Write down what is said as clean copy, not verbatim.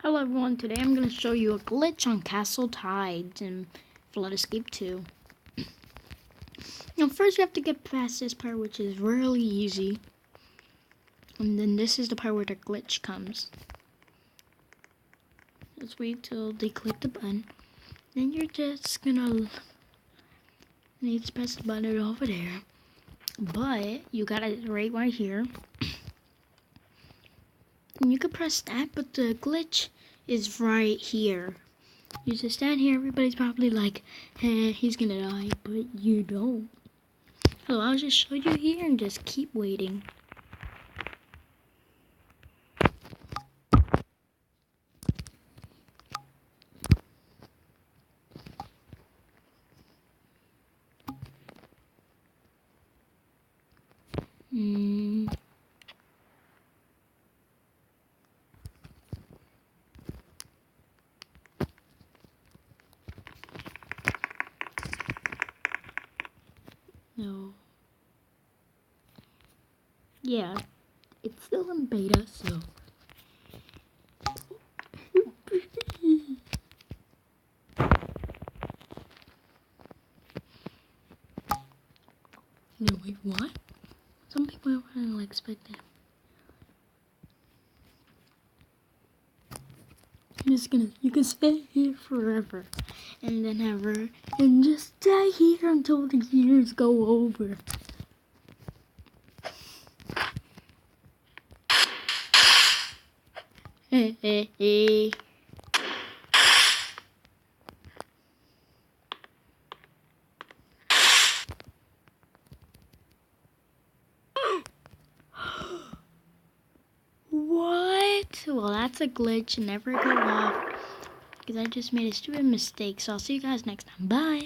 Hello everyone, today I'm going to show you a glitch on Castle Tides in Flood Escape 2. Now first you have to get past this part, which is really easy. And then this is the part where the glitch comes. Let's wait till they click the button. Then you're just going to need to press the button over there. But you got it right here. And you could press that, but the glitch is right here. You just stand here, everybody's probably like, hey, he's gonna die, but you don't. So I'll just show you here and just keep waiting. No. Yeah, it's still in beta, so. No, wait, what? Some people wouldn't expect that. You can stay here forever and then ever and just stay here until the years go over. What? Well, that's a glitch. Never go off because I just made a stupid mistake. So I'll see you guys next time. Bye.